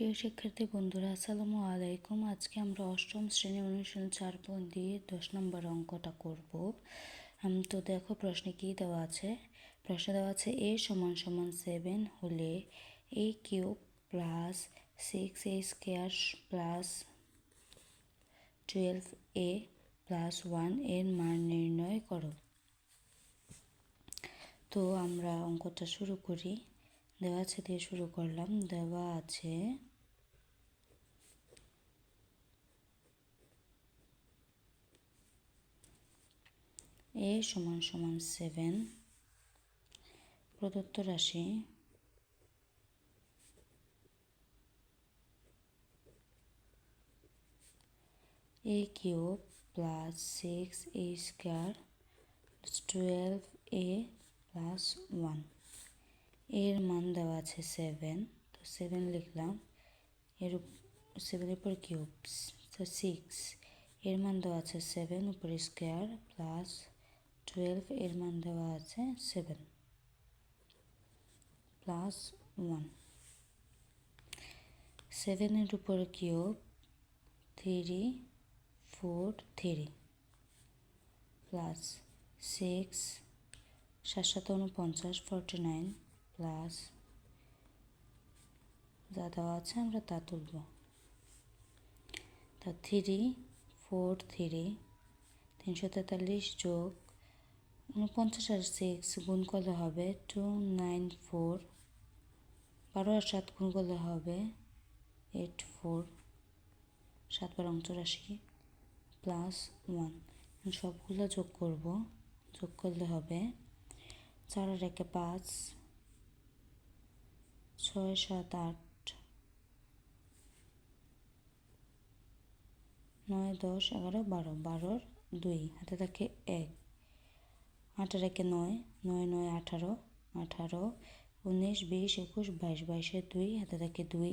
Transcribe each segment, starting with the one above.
প্রিয় শিক্ষার্থী বন্ধুরা, আসসালামু আলাইকুম। আজকে আমরা অষ্টম শ্রেণী অনুশীলন 4 দিয়ে 10 নম্বর অঙ্কটা করব। তো দেখো প্রশ্নে কি দেওয়া আছে। প্রশ্নে দেওয়া আছে a সমান সমান 7 হলে a cube plus 6a square plus 12a plus 1 এর মান নির্ণয় করো। তো আমরা অঙ্কটা শুরু করি। দেওয়া আছে দিয়ে শুরু করলাম। দেওয়া আছে a সমান সমান 7 প্রদত্ত রাশি a cube plus 6a square 12a plus 1 এর মান দেওয়া আছে 7। তো 7 লিখলাম, এর 7 উপর কিউব, তো 6 এর মান দেওয়া আছে 7 উপর স্কোয়ার প্লাস 12 এর মান দেওয়া আছে 7 প্লাস 1। 7 এর উপর কিউব 3 4 3 প্লাস 6 7 7 49 49 প্লাস যা দেওয়া আছে আমরা তা তুলব। তা 3 4 3 343 যোগ 49 আর 6 গুণ করলে হবে 294, 12 আর 7 গুণ করলে হবে 84, 7 12 84 প্লাস 1। সবগুলো যোগ করব, যোগ করলে হবে 4 আর 1 5, 6 7 8 9 10 11 12, 12 2 হাতে থাকে 1, 8 আর 1 9, 9 9 18 18 19 20 21 22, 22 2 হাতে থাকে 2,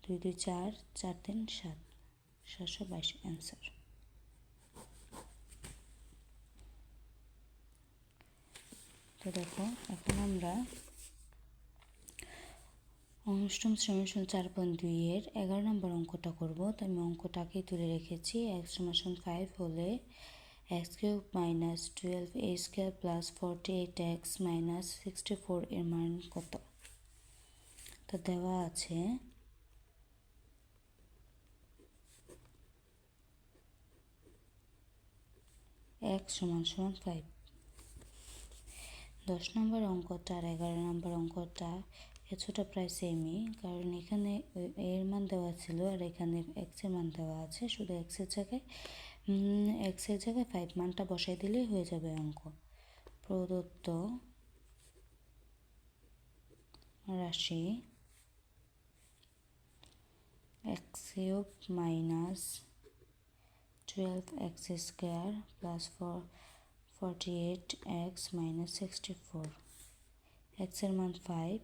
2 2 4 4 3 7, 722 অ্যান্সার। তো দেখো এখন আমরা অষ্টম শ্রেণী 4.2 এর 11 নম্বর অঙ্কটা করব। তো আমি অঙ্কটাকেই তুলে রেখেছি। x সমান 5 হলে x cube minus 12a square plus 48x minus 64 এর মান কত। তো দেওয়া আছে x সমান সমান 5। 10 নম্বর অঙ্কটা আর 11 নম্বর অঙ্কটা কিছুটা প্রায় সেমই, কারণ এখানে এর মান দেওয়া ছিল আর এখানে এক্স এর মান দেওয়া আছে। শুধু এক্স এর জায়গায় 5 মানটা বসাই দিলেই হয়ে যাবে অঙ্ক। প্রদত্ত রাশি x cube minus 12x square plus 48x minus 64, x এর মান 5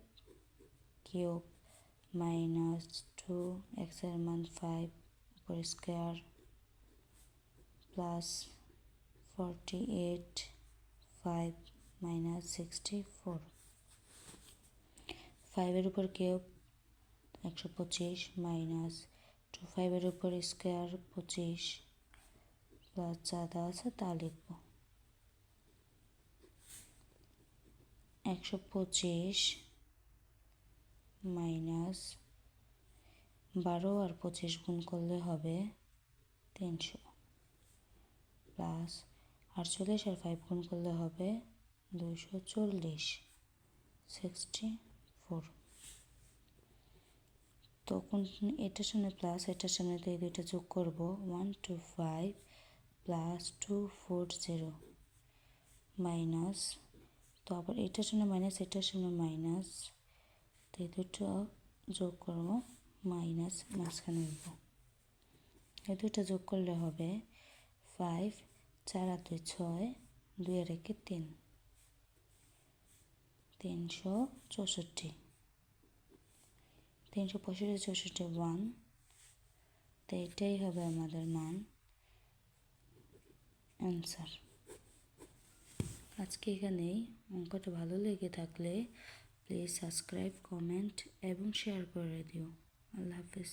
কিউব মাইনাস 2x এর মান 5 উপর স্কোয়ার প্লাস 48 5 মাইনাস 64, 5 এর উপর কিউব 125 মাইনাস 2 5 এর উপর স্কোয়ার 25 প্লাস যা দেওয়া আছে তা লিখব। 125 মাইনাস 12 আর 25 গুণ করলে হবে 300 প্লাস 48 আর 5 গুণ করলে হবে 240 64। তখন এটার সামনে প্লাস, এটার সামনে তো এই দুইটা যোগ করব। 125 প্লাস 240 মাইনাস, তো আবার এটার সামনে মাইনাস, এটার সামনে মাইনাস, তো এই দুটো যোগ করব, মাইনাস মাঝখানে নেব। এই দুটো যোগ করলে হবে 5 4 আর 2 6, 2 আর 1 3, 364, 365 64 1। তো এটাই হবে আমাদের মান, অ্যান্সার। আজকে এখানেই। অঙ্কটা ভালো লেগে থাকলে প্লিজ সাবস্ক্রাইব, কমেন্ট এবং শেয়ার করে দিও। আল্লাহ হাফিজ।